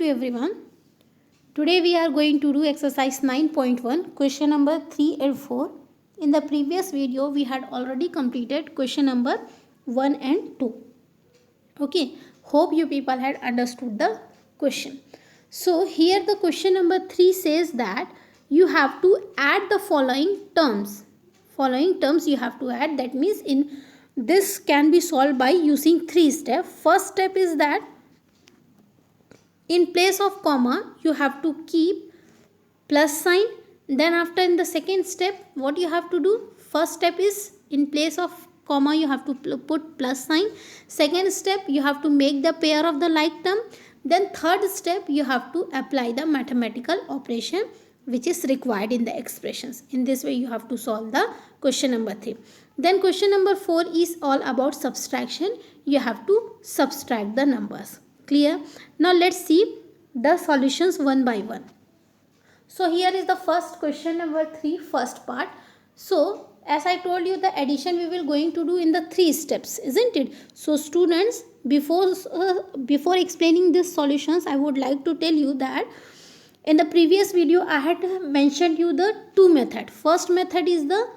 to everyone. Today we are going to do exercise 9.1, question number 3 and 4. In the previous video we had already completed question number 1 and 2. Okay, hope you people had understood the question. So here the question number 3 says that you have to add the following terms. Following terms you have to add, that means in this can be solved by using 3 steps. First step is that in place of comma you have to keep plus sign. Then after, in the second step, what you have to do, first step is in place of comma you have to put plus sign. Second step you have to make the pair of the like term. Then third step you have to apply the mathematical operation which is required in the expressions. In this way you have to solve the question number 3. Then question number 4 is all about subtraction. You have to subtract the numbers. Clear? Now let's see the solutions one by one. So here is the first question number 3, first part. So as I told you, the addition we will going to do in the 3 steps, isn't it? So students, before explaining these solutions, I would like to tell you that in the previous video I had mentioned you the 2 method. First method is the,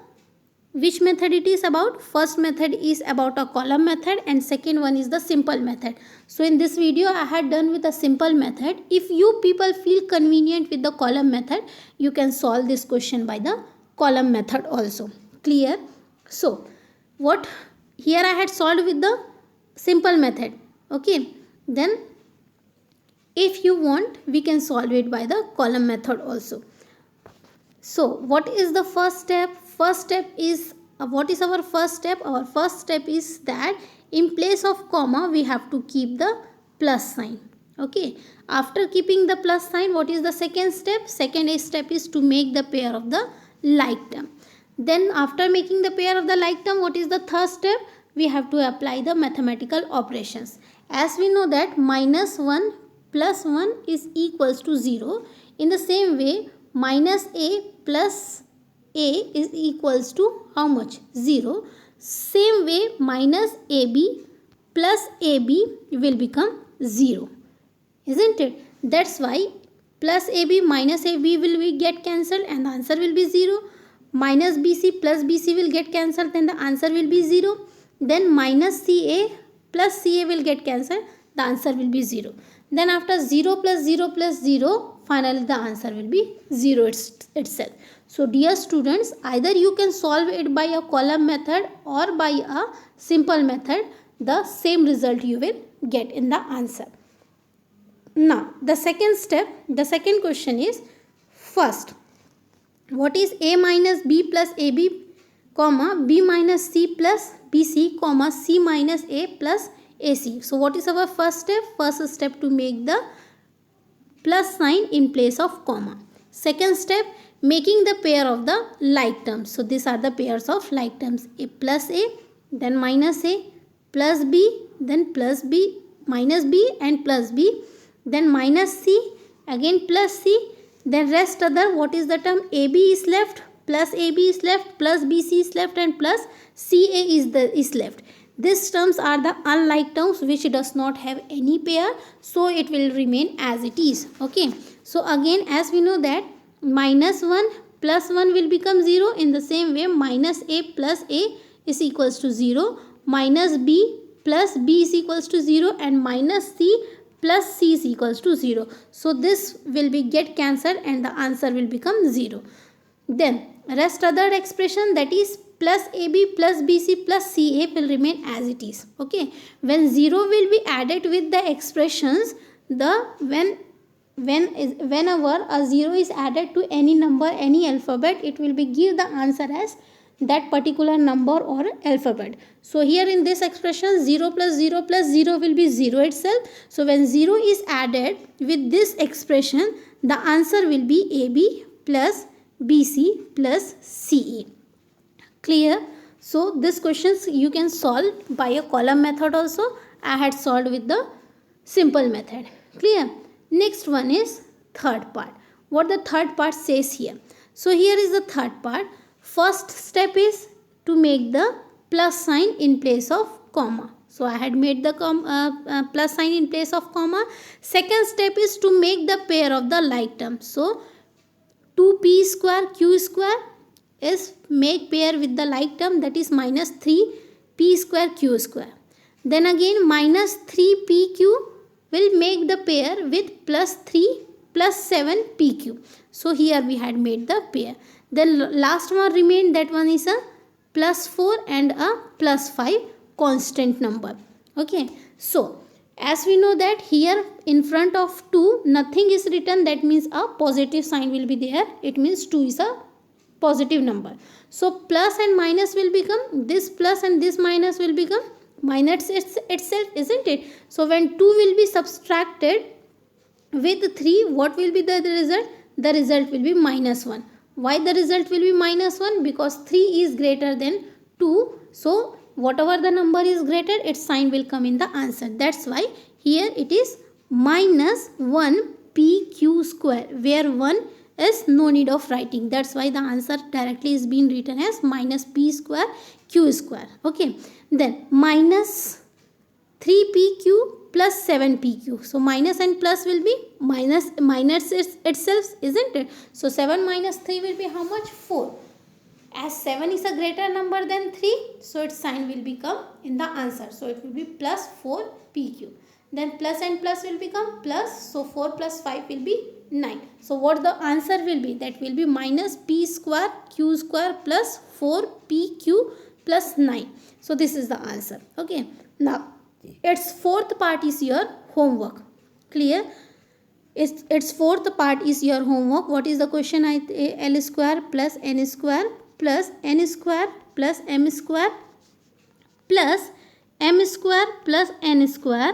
which method it is about? First method is about a column method and second one is the simple method. So in this video I had done with a simple method. If you people feel convenient with the column method, you can solve this question by the column method also. Clear? So what here I had solved with the simple method. Okay, then if you want we can solve it by the column method also. So what is the first step? First step is, what is our first step? Our first step is that in place of comma we have to keep the plus sign. Okay, after keeping the plus sign, what is the second step? Second step is to make the pair of the like term. Then after making the pair of the like term, what is the third step? We have to apply the mathematical operations. As we know that minus 1 plus 1 is equals to 0. In the same way, minus a plus a is equals to how much? 0. Same way, minus ab plus ab will become 0. Isn't it? That's why plus ab minus ab will be get cancelled and the answer will be 0. Minus bc plus bc will get cancelled, then the answer will be 0. Then minus ca plus ca will get cancelled, the answer will be 0. Then after 0 plus 0 plus 0, finally the answer will be 0 itself. So dear students, either you can solve it by a column method or by a simple method. The same result you will get in the answer. Now the second step, the second question is, first, what is a minus b plus ab, comma b minus c plus bc, comma c minus a plus ac. So what is our first step? First step to make the plus sign in place of comma. Second step, making the pair of the like terms. So these are the pairs of like terms, a plus a, then minus a, plus b, then plus b, minus b and plus b, then minus c, again plus c, then rest other, what is the term? ab is left, plus ab is left, plus bc is left and plus ca is left. These terms are the unlike terms which does not have any pair, so it will remain as it is. Okay, so again as we know that minus 1 plus 1 will become 0. In the same way, minus a plus a is equals to 0, minus b plus b is equals to 0 and minus c plus c is equals to 0. So this will be get cancelled and the answer will become 0. Then rest other expression, that is plus ab plus bc plus ca will remain as it is. Okay, when 0 will be added with the expressions, whenever a 0 is added to any number, any alphabet, it will be give the answer as that particular number or alphabet. So here in this expression, 0 plus 0 plus 0 will be 0 itself. So when 0 is added with this expression, the answer will be ab plus bc plus ca. Clear? So this questions you can solve by a column method also. I had solved with the simple method. Clear? Next one is third part. What the third part says here. So here is the third part. First step is to make the plus sign in place of comma. So I had made the plus sign in place of comma. Second step is to make the pair of the like term. So 2p square q square is make pair with the like term, that is minus 3p square q square. Then again minus 3pq will make the pair with plus 3 plus 7pq. So here we had made the pair. Then last one remained, that one is a plus 4 and a plus 5 constant number. Okay, so as we know that here in front of 2 nothing is written, that means a positive sign will be there. It means 2 is a positive number. So plus and minus will become, this plus and this minus will become minus itself, isn't it? So when 2 will be subtracted with 3, what will be the result? The result will be minus 1. Why the result will be minus 1? Because 3 is greater than 2. So whatever the number is greater, its sign will come in the answer. That's why here it is minus 1pq square, where 1 is no need of writing. That's why the answer directly is being written as minus p square q square. Okay, then minus 3pq plus 7pq. So minus and plus will be minus itself, isn't it? So 7 minus 3 will be how much? 4. As 7 is a greater number than 3, so its sign will become in the answer. So it will be plus 4pq. Then plus and plus will become plus. So 4 plus 5 will be 9. So what the answer will be? That will be minus p square q square plus 4pq plus 9. So this is the answer. Okay. Now its fourth part is your homework. Clear? Its fourth part is your homework. What is the question? L square plus n square plus n square plus m square plus m square plus n square,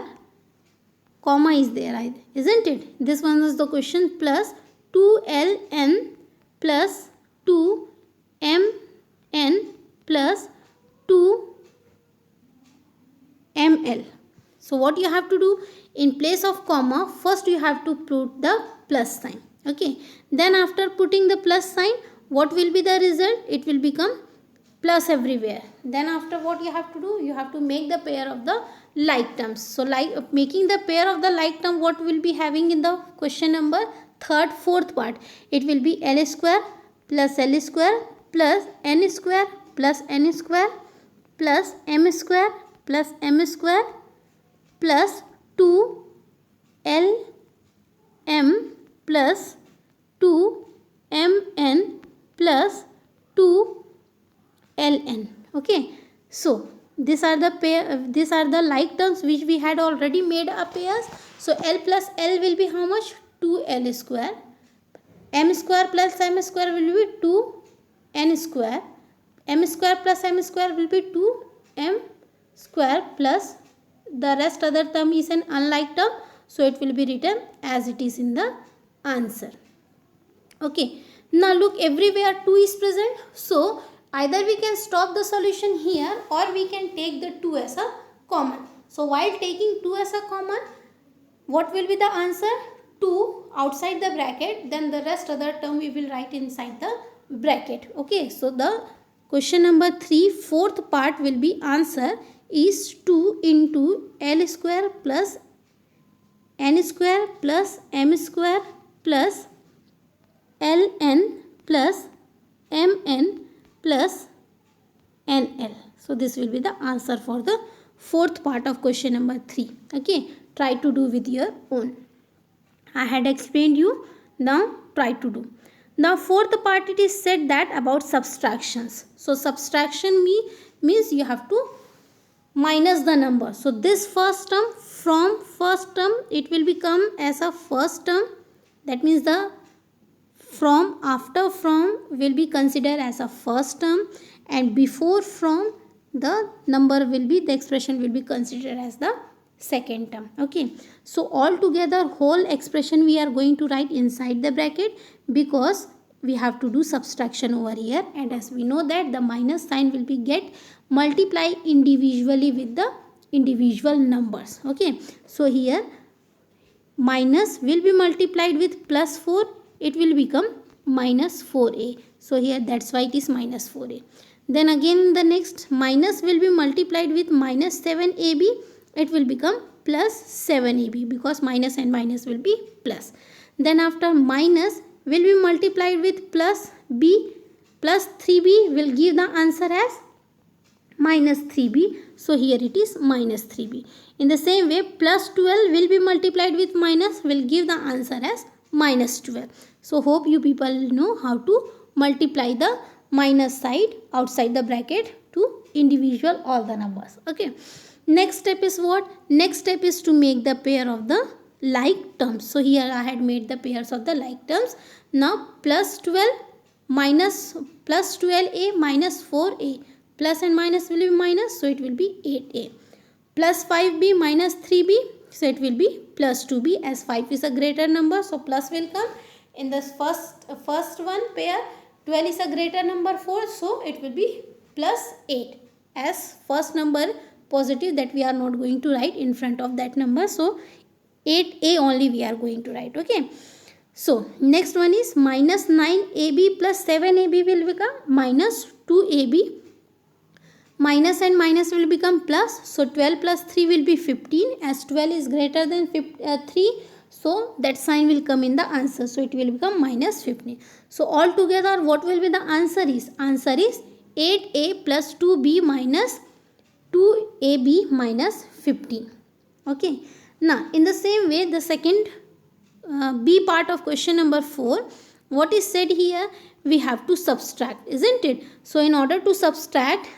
comma is there, isn't it? This one is the question. Plus 2ln plus 2mn plus 2ml. So what you have to do? In place of comma, first you have to put the plus sign. Okay. Then after putting the plus sign, what will be the result? It will become plus everywhere. Then after, what you have to do? You have to make the pair of the like terms. So like making the pair of the like term, what will be having in the question number third, fourth part? It will be L square plus L square plus n square plus n square plus m square plus m square plus 2lm plus 2mn plus 2ln. Okay, so these are the pair, these are the like terms which we had already made a pairs. So L plus L will be how much? 2l square. M square plus m square will be 2n square. M square plus m square will be 2m square plus the rest other term is an unlike term. So it will be written as it is in the answer. Okay. Now look, everywhere 2 is present. So either we can stop the solution here or we can take the 2 as a common. So while taking 2 as a common, what will be the answer? 2 outside the bracket, then the rest other term we will write inside the bracket. Okay, so the question number 3, fourth part will be answer is 2 into L square plus n square plus m square plus ln plus mn plus nl. So this will be the answer for the fourth part of question number 3. Okay, try to do with your own. I had explained you, now try to do. Now fourth part, it is said that about subtractions. So subtraction means you have to minus the number. So this first term, from first term it will become as a first term. That means the from, after from will be considered as a first term, and before from the number will be, the expression will be considered as the second term. Okay, so all together whole expression we are going to write inside the bracket because we have to do subtraction over here, and as we know that the minus sign will be get multiply individually with the individual numbers. Okay, so here minus will be multiplied with plus 4, it will become minus 4a. So here that's why it is minus 4a. Then again the next minus will be multiplied with minus 7ab, it will become plus 7ab because minus and minus will be plus. Then after minus will be multiplied with plus b, plus 3b will give the answer as minus 3b. So here it is minus 3b. In the same way plus 12 will be multiplied with minus will give the answer as minus 12. So hope you people know how to multiply the minus side outside the bracket to individual all the numbers. Okay. Next step is what? Next step is to make the pair of the like terms. So here I had made the pairs of the like terms. Now plus 12 minus plus 12a minus 4a. Plus and minus will be minus, so it will be 8a. Plus 5b minus 3b, so it will be plus 2b, as 5 is a greater number, so plus will come. In this first one pair, 12 is a greater number 4, so it will be plus 8, as first number positive that we are not going to write in front of that number, so 8a only we are going to write. Okay. So next one is minus 9ab plus 7ab will become minus 2ab. Minus and minus will become plus, so 12 plus 3 will be 15, as 12 is greater than 3, so that sign will come in the answer, so it will become minus 15. So altogether what will be the answer is? Answer is 8a plus 2b minus 2ab minus 15. Okay. Now in the same way the second b part of question number 4, what is said here? We have to subtract, isn't it? So in order to subtract,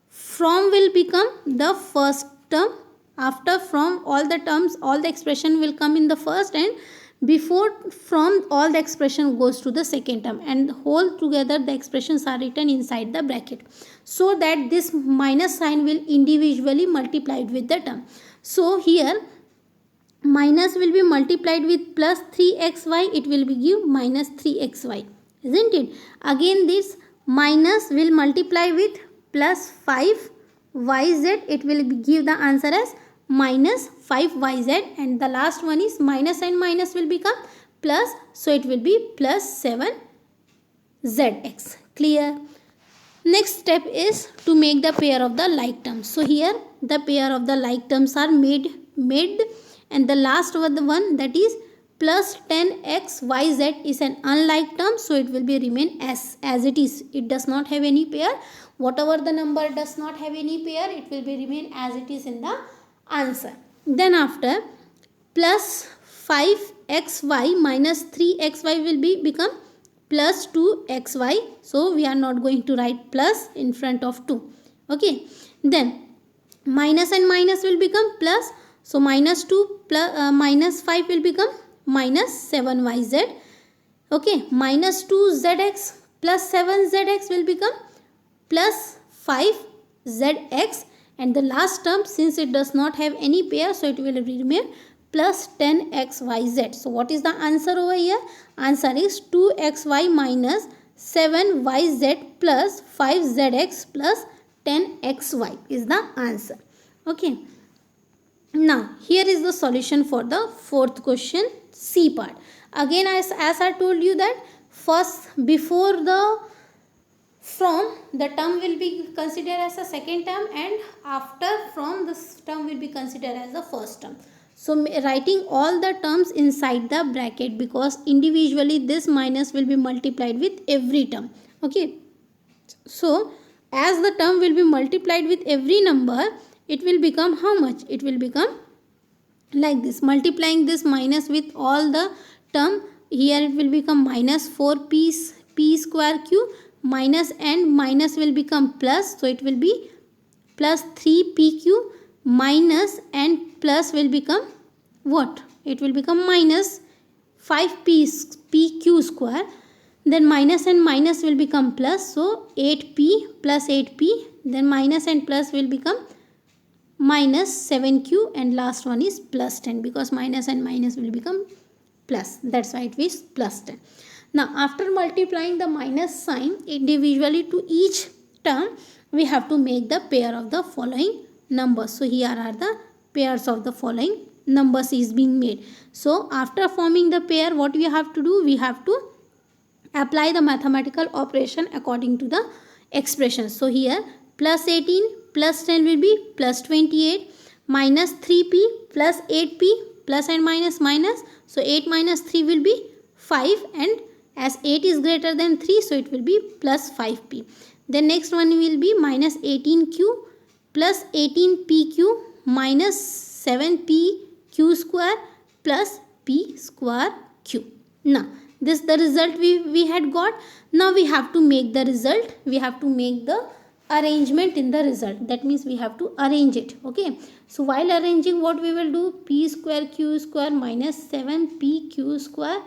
from will become the first term. After from, all the terms, all the expression will come in the first, and before from, all the expression goes to the second term, and whole together the expressions are written inside the bracket, so that this minus sign will individually multiplied with the term. So here minus will be multiplied with plus 3xy, it will be give minus 3xy, isn't it? Again this minus will multiply with plus 5yz, it will give the answer as minus 5yz, and the last one is minus and minus will become plus, so it will be plus 7zx. Clear? Next step is to make the pair of the like terms. So here the pair of the like terms are made, and the last one, the one that is plus 10xyz is an unlike term, so it will be remain as it is. It does not have any pair. Whatever the number does not have any pair, it will be remain as it is in the answer. Then after plus 5xy minus 3xy will be become plus 2xy. So we are not going to write plus in front of 2. Okay. Then minus and minus will become plus. So minus 2 plus minus 5 will become minus 7yz. Okay. Minus 2zx plus 7zx will become plus 5zx, and the last term, since it does not have any pair, so it will remain plus 10xyz. So what is the answer over here? Answer is 2xy minus 7yz plus 5zx plus 10xy is the answer. Okay. Now here is the solution for the fourth question, C part. Again, as I told you that first before the from, the term will be considered as a second term, and after from, this term will be considered as the first term. So writing all the terms inside the bracket, because individually this minus will be multiplied with every term. Okay. So as the term will be multiplied with every number, it will become how much? It will become like this. Multiplying this minus with all the term, here it will become minus 4p square q, minus and minus will become plus, so it will be plus 3pq, minus and plus will become what? It will become minus 5pq square. Then minus and minus will become plus, so 8p plus 8p, then minus and plus will become minus 7q, and last one is plus 10, because minus and minus will become plus, that's why it is plus 10. Now after multiplying the minus sign individually to each term, we have to make the pair of the following numbers. So here are the pairs of the following numbers is being made. So after forming the pair, what we have to do? We have to apply the mathematical operation according to the expression. So here plus 18 plus 10 will be plus 28, minus 3p plus 8p, plus and minus minus. So 8 minus 3 will be 5, and as 8 is greater than 3, so it will be plus 5p. Then next one will be minus 18q plus 18pq minus 7pq square plus p square q. Now this the result we had got. Now we have to make the result, we have to make the arrangement in the result. That means we have to arrange it. Okay, so while arranging, what we will do, p square q square minus 7pq square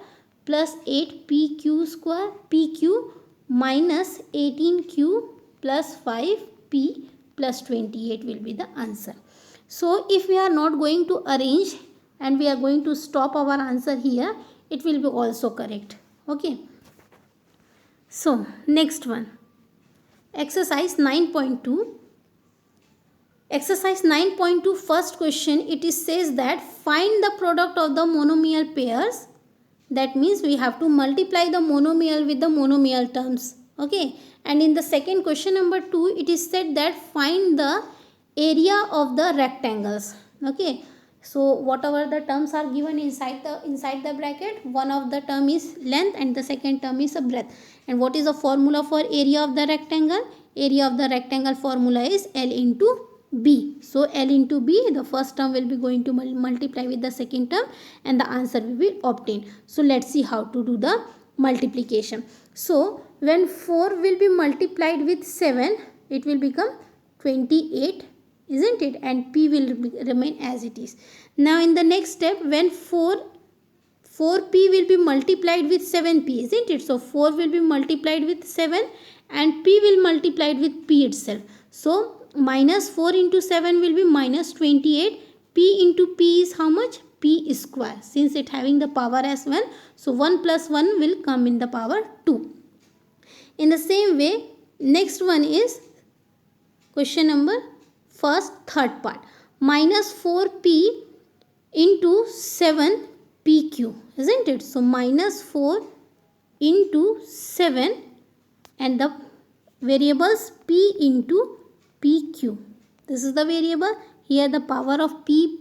plus 8pq square pq minus 18q plus 5p plus 28 will be the answer. So if we are not going to arrange and we are going to stop our answer here, it will be also correct. Okay, so next one, exercise 9.2. Exercise 9.2 first question, it is says that find the product of the monomial pairs. That means we have to multiply the monomial with the monomial terms. Okay, and in the second question number 2, it is said that find the area of the rectangles. Okay, so whatever the terms are given inside the bracket, one of the term is length and the second term is a breadth. And what is the formula for area of the rectangle? Area of the rectangle formula is L into B. So L into B, the first term will be going to multiply with the second term and the answer will be obtained. So let's see how to do the multiplication. So when 4 will be multiplied with 7, it will become 28, isn't it? And P will remain as it is. Now in the next step, when 4p will be multiplied with 7p, isn't it? So 4 will be multiplied with 7 and p will multiplied with p itself. So minus 4 into 7 will be minus 28. P into p is how much? P square. Since it having the power as 1, so 1 plus 1 will come in the power 2. In the same way, next one is question number third part. Minus 4p into 7pq, isn't it? So minus 4 into 7 and the variables p into pq. This is the variable. Here the power of p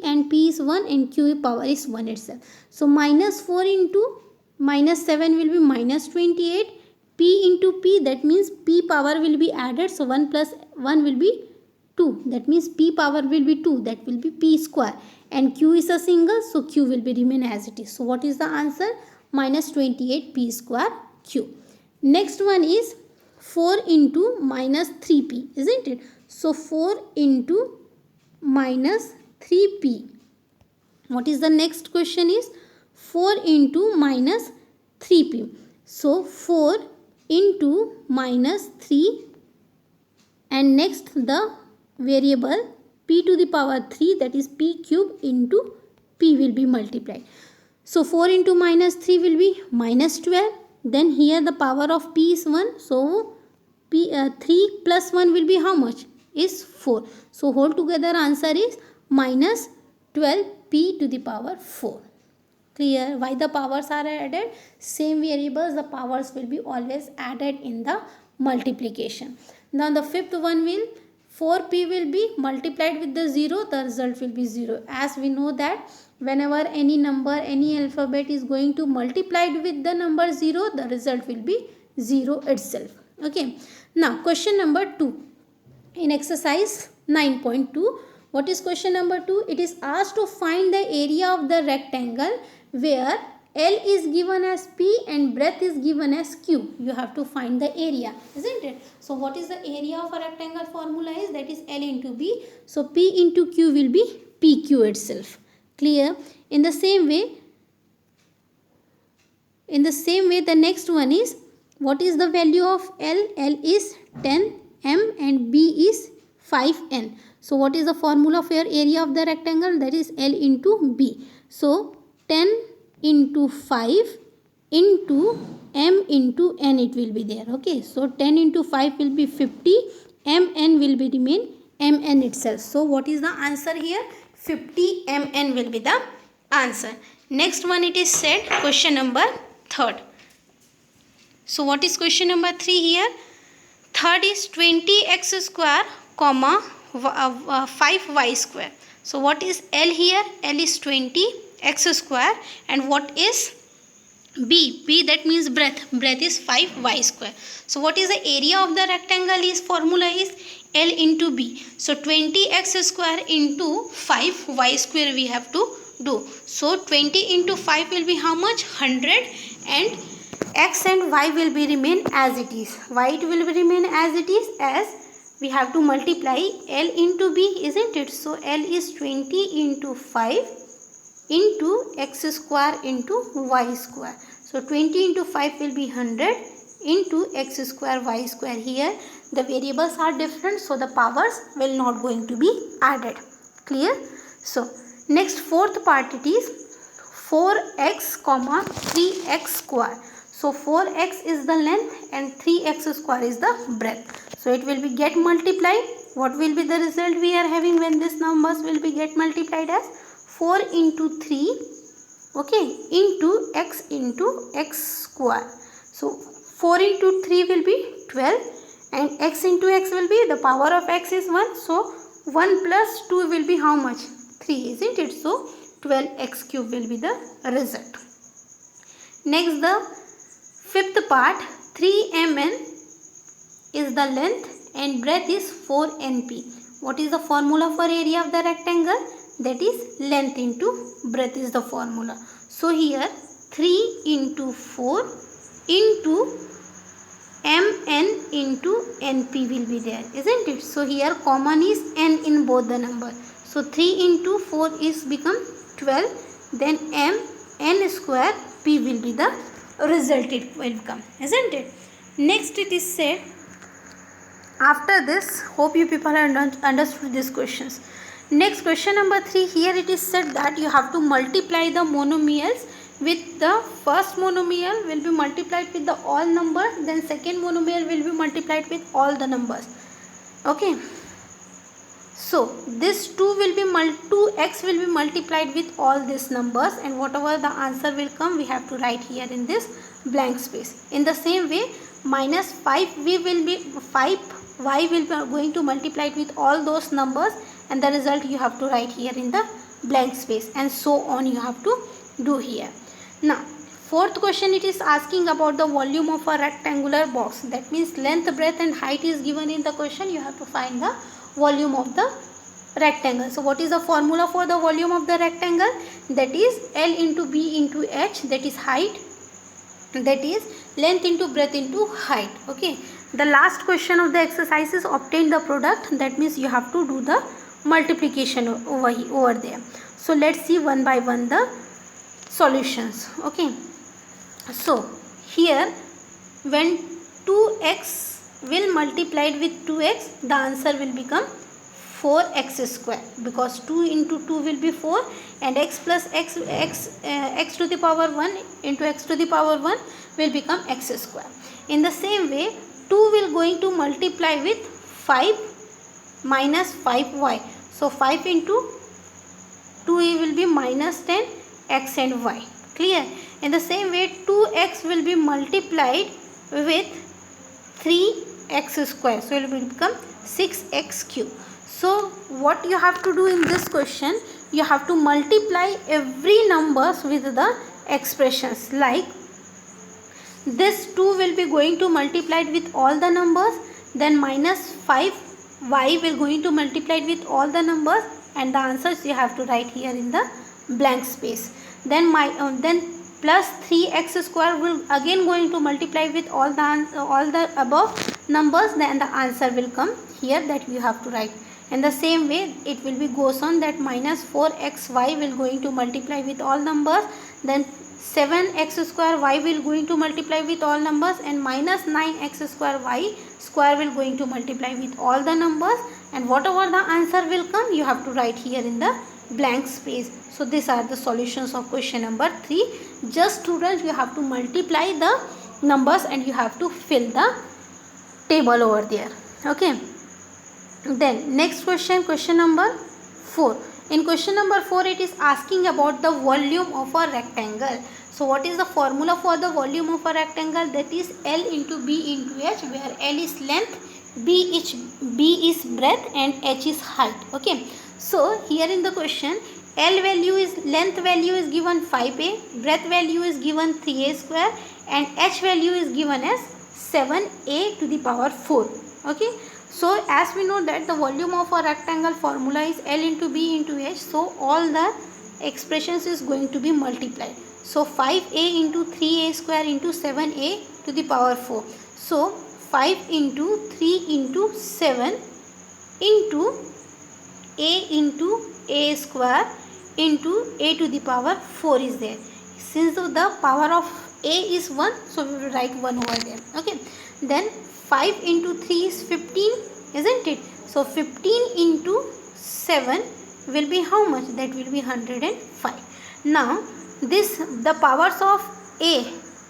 and p is 1 and q power is 1 itself. So minus 4 into minus 7 will be minus 28. P into p, that means p power will be added. So 1 plus 1 will be 2. That means p power will be 2. That will be p square. And q is a single, so q will be remain as it is. So what is the answer? Minus 28 p square q. Next one is 4 into minus 3p, isn't it? So 4 into minus 3p. What is the next question is 4 into minus 3p. So 4 into minus 3 and next the variable p to the power 3, that is p cube into p will be multiplied. So 4 into minus 3 will be minus 12. Then here the power of p is 1. So 3 plus 1 will be how much? Is 4. So whole together answer is minus 12p to the power 4. Clear? Why the powers are added? Same variables, the powers will be always added in the multiplication. Now the fifth one will 4p will be multiplied with the 0, the result will be 0. As we know that whenever any number, any alphabet is going to multiplied with the number 0, the result will be 0 itself. Okay. Now question number 2. In exercise 9.2, what is question number 2? It is asked to find the area of the rectangle where L is given as P and breadth is given as Q. You have to find the area, isn't it? So what is the area of a rectangle formula is? That is L into B. So P into Q will be PQ itself. Clear? In the same way, the next one is, what is the value of L? L is 10 m and B is 5n. So what is the formula for area of the rectangle? That is L into B. So 10 into 5 into m into n it will be there. Okay. So 10 into 5 will be 50. Mn will be remain mn itself. So what is the answer here? 50 mn will be the answer. Next one, it is said question number 3. So what is question number 3 here? Third is 20x square comma 5y square. So what is L here? L is 20x square, and what is B? B, that means breadth. Breadth is 5y square. So what is the area of the rectangle? Is formula is L into B. So 20x square into 5y square we have to do. So 20 into 5 will be how much? 100, and x and y will be remain as it is. Why it will remain as it is? As we have to multiply L into B, isn't it? So L is 20 into 5 into x square into y square. So 20 into 5 will be 100 into x square y square. Here the variables are different, so the powers will not going to be added. Clear? So next fourth part, it is 4x comma 3x square. So 4x is the length and 3x square is the breadth. So it will be get multiplied. What will be the result we are having when this numbers will be get multiplied? As 4 into 3, okay, into x square. So 4 into 3 will be 12, and x into x will be, the power of x is 1. So 1 plus 2 will be how much? 3, isn't it? So 12x cube will be the result. Next, the fifth part, 3mn is the length and breadth is 4np. What is the formula for area of the rectangle? That is length into breadth is the formula. So here 3 into 4 into mn into np will be there, isn't it? So here common is n in both the number. So 3 into 4 is become 12, then n square p will be the result it will come, isn't it? Next it is said, after this, hope you people have understood these questions. Next, question number 3, here it is said that you have to multiply the monomials with the first monomial will be multiplied with the all numbers, then second monomial will be multiplied with all the numbers. Okay. So this 2x will be multiplied with all these numbers, and whatever the answer will come, we have to write here in this blank space. In the same way, minus 5y will be going to multiply it with all those numbers, and the result you have to write here in the blank space, and so on you have to do here. Now fourth question, it is asking about the volume of a rectangular box. That means length, breadth and height is given in the question. You have to find the volume of the rectangle. So what is the formula for the volume of the rectangle? That is L into B into H, that is height, that is length into breadth into height. Okay. The last question of the exercise is obtain the product. That means you have to do the multiplication over there. So let's see one by one the solutions. Okay. So here when 2x will multiplied with 2x, the answer will become 4x square, because 2 into 2 will be 4, and x plus x to the power 1 into x to the power 1 will become x square. In the same way, 2 will going to multiply with 5 minus 5y. So 5 into 2 will be minus 10 x and y. Clear? In the same way, 2x will be multiplied with 3x square. So it will become 6x cube. So what you have to do in this question, you have to multiply every numbers with the expressions. Like this 2 will be going to multiply with all the numbers, then minus 5y will going to multiply with all the numbers, and the answers you have to write here in the blank space. Then plus 3x square will again going to multiply with all the above numbers, then the answer will come here that you have to write. In the same way, it will be goes on that minus 4xy will going to multiply with all numbers, then 7x square y will going to multiply with all numbers, and minus 9x square y square will going to multiply with all the numbers, and whatever the answer will come, you have to write here in the blank space. So these are the solutions of question number 3. Just students, you have to multiply the numbers and you have to fill the table over there. Okay. Then next question, question number 4. In question number 4, it is asking about the volume of a rectangle. So what is the formula for the volume of a rectangle? That is L into B into H, where L is length, B is breadth and H is height. Okay. So here in the question, length value is given 5a, breadth value is given 3a square and H value is given as 7a to the power 4. Okay. So as we know that the volume of a rectangle formula is L into B into H, so all the expressions is going to be multiplied. So 5a into 3a square into 7a to the power 4. So 5 into 3 into 7 into a square into a to the power 4 is there. Since the power of a is 1, so we will write 1 over there. Okay. Then 5 into 3 is 15, isn't it? So 15 into 7 will be how much? That will be 105. Now the powers of a.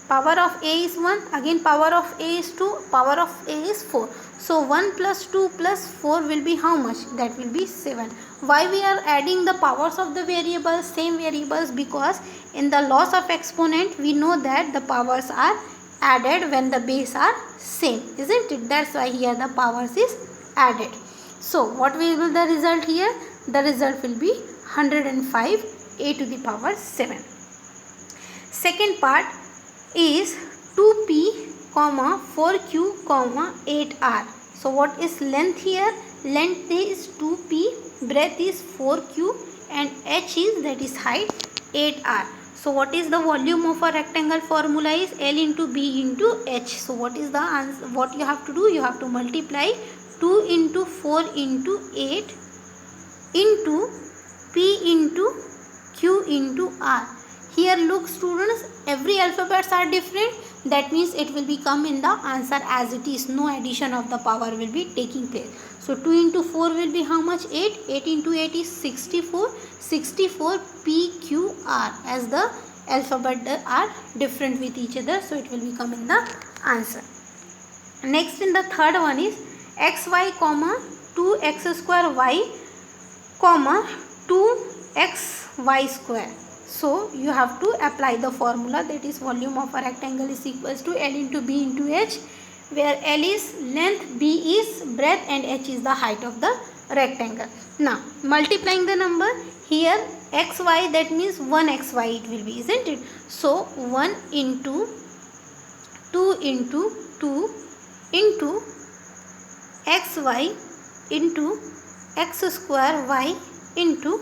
Power of a is 1, again power of a is 2, power of a is 4. So 1 plus 2 plus 4 will be how much? That will be 7. Why we are adding the powers of the variables, same variables? Because in the laws of exponent we know that the powers are added when the base are same, isn't it? That's why here the powers is added. So what will be the result here? The result will be 105 a to the power 7. Second part is 2p, 4q, 8r. So what is length here? Length is 2p, breadth is 4q and h is, that is height, 8r. So what is the volume of a rectangle formula is L into B into H. So what is the answer? What you have to do? You have to multiply 2 into 4 into 8 into P into Q into R. Here look students, every alphabets are different. That means it will become in the answer as it is. No addition of the power will be taking place. So 2 into 4 will be how much? 8. 8 into 8 is 64. 64 P, Q, R, as the alphabet are different with each other. So it will become in the answer. Next in the third one is xy, 2x square y, 2xy square. So you have to apply the formula, that is volume of a rectangle is equals to L into B into H, where L is length, B is breadth and H is the height of the rectangle. Now multiplying the number here, xy, that means 1xy it will be, isn't it? So 1 into 2 into 2 into xy into x square y into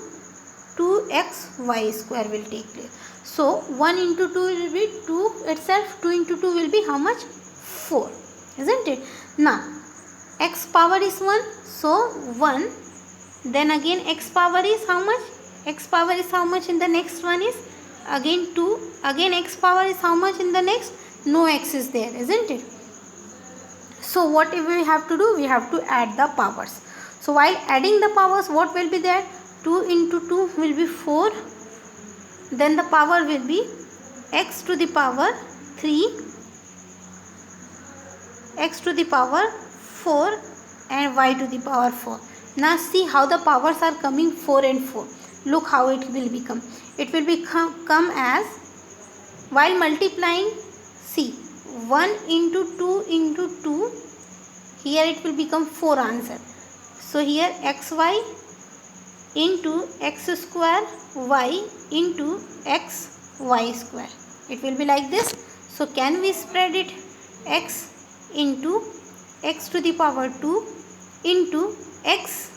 2xy square will take place. So 1 into 2 will be 2 itself, 2 into 2 will be how much? 4, isn't it? Now x power is 1, so 1, then again x power is how much? X power is how much in the next one is? Again 2, again x power is how much in the next? No x is there, isn't it? So what we have to do? We have to add the powers. So while adding the powers, what will be there? 2 into 2 will be 4. Then the power will be x to the power 3, x to the power 4 and y to the power 4. Now see how the powers are coming, 4 and 4. Look how it will become. It will come as, while multiplying, see 1 into 2 into 2, here it will become 4 answer. So here xy into x square y into x y square. It will be like this. So can we spread it? X into x to the power 2 into x,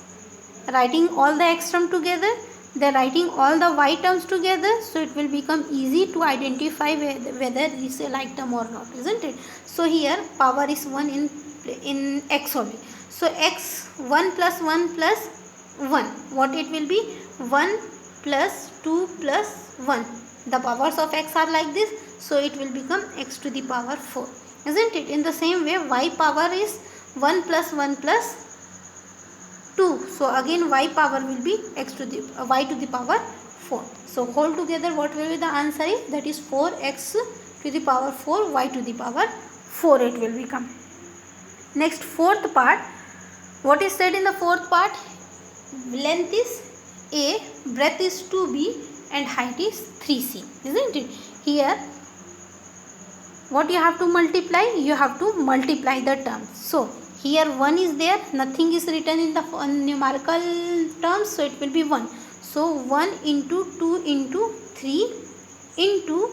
writing all the x term together, then writing all the y terms together. So it will become easy to identify whether it is a like term or not, isn't it? So here power is 1 in x only. So x 1 plus 1 plus 1. What it will be? 1 plus 2 plus 1. The powers of x are like this. So it will become x to the power 4. Isn't it? In the same way, y power is 1 plus 1 plus 2. So again y power will be x to the y to the power 4. So whole together what will be the answer is? That is 4x to the power 4 y to the power 4 it will become. Next fourth part. What is said in the fourth part? Length is A, breadth is 2b and height is 3c, isn't it? Here what you have to multiply? You have to multiply the terms. So here 1 is there, nothing is written in the numerical terms, so it will be 1. So 1 into 2 into 3 into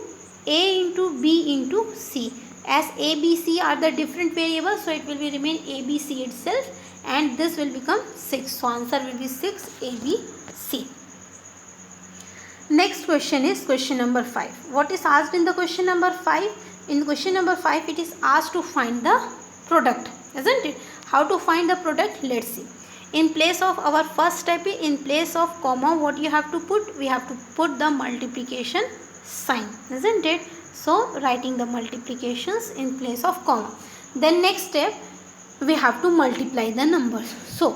A into B into C. As A, B, C are the different variables, so it will be remain A, B, C itself, and this will become 6. So answer will be 6, A, B, C. Next question is question number 5. What is asked in the question number 5? In question number 5, it is asked to find the product, isn't it? How to find the product? Let's see. In place of our first step, in place of comma, what you have to put? We have to put the multiplication sign, isn't it? So writing the multiplications in place of comma. Then next step, we have to multiply the numbers. So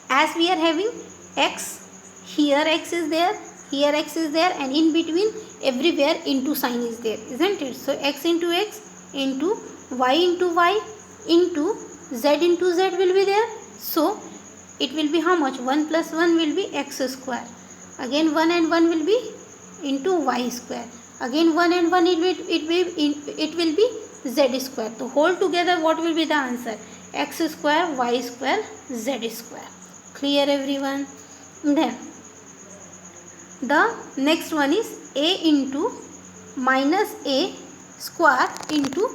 as we are having x, here x is there, here x is there, and in between everywhere into sign is there, isn't it? So x into y into y into z will be there. So it will be how much? 1 plus 1 will be x square. Again 1 and 1 will be into y square. Again 1 and 1 it will be z square. So whole together what will be the answer? X square, y square, z square. Clear everyone? Then the next one is a into minus a square into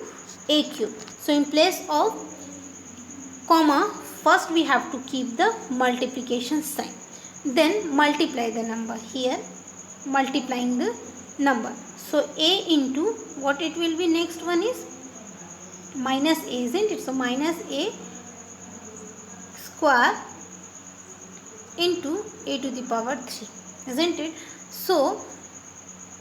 a cube. So in place of comma, first we have to keep the multiplication sign. Then multiply the number. Here multiplying the number. So a into what it will be, next one is minus a, isn't it? So minus a square into a to the power 3, isn't it? So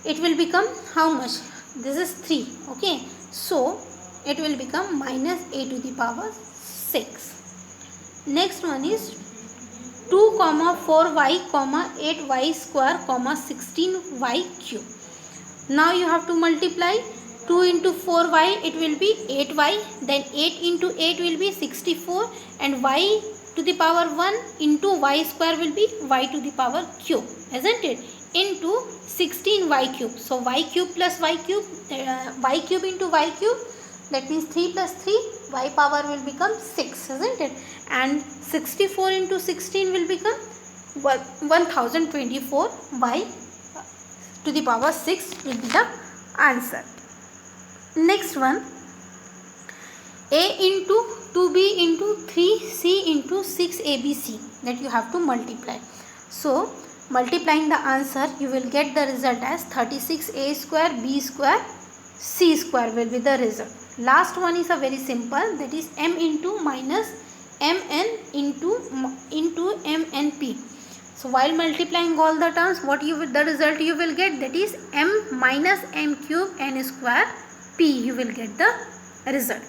it will become how much? This is 3, okay? So it will become minus a to the power 6. Next one is 2, 4y, 8y square, 16y cube. Now you have to multiply. 2 into 4y, it will be 8y. Then 8 into 8 will be 64. And y to the power 1 into y square will be y to the power cube, isn't it? Into 16y cube. So y cube plus y cube, y cube into y cube, that means 3 plus 3, y power will become 6, isn't it? And 64 into 16 will become 1024, y to the power 6 will be the answer. Next one, a into 2b into 3c into 6abc, that you have to multiply. So multiplying the answer, you will get the result as 36a square, b square, c square will be the result. Last one is a very simple, that is m into minus mn into mnp. So while multiplying all the terms, the result you will get, that is m minus m cube n square p, you will get the result.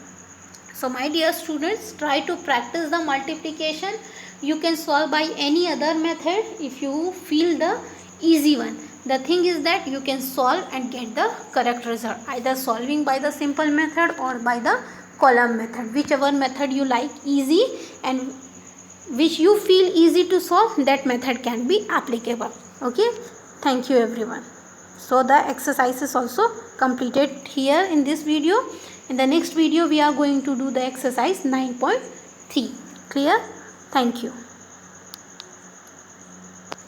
So my dear students, try to practice the multiplication. You can solve by any other method if you feel the easy one. The thing is that you can solve and get the correct result, either solving by the simple method or by the column method. Whichever method you like easy and which you feel easy to solve, that method can be applicable. Okay, thank you everyone. So the exercise is also completed here in this video. In the next video we are going to do the exercise 9.3. Clear? Thank you.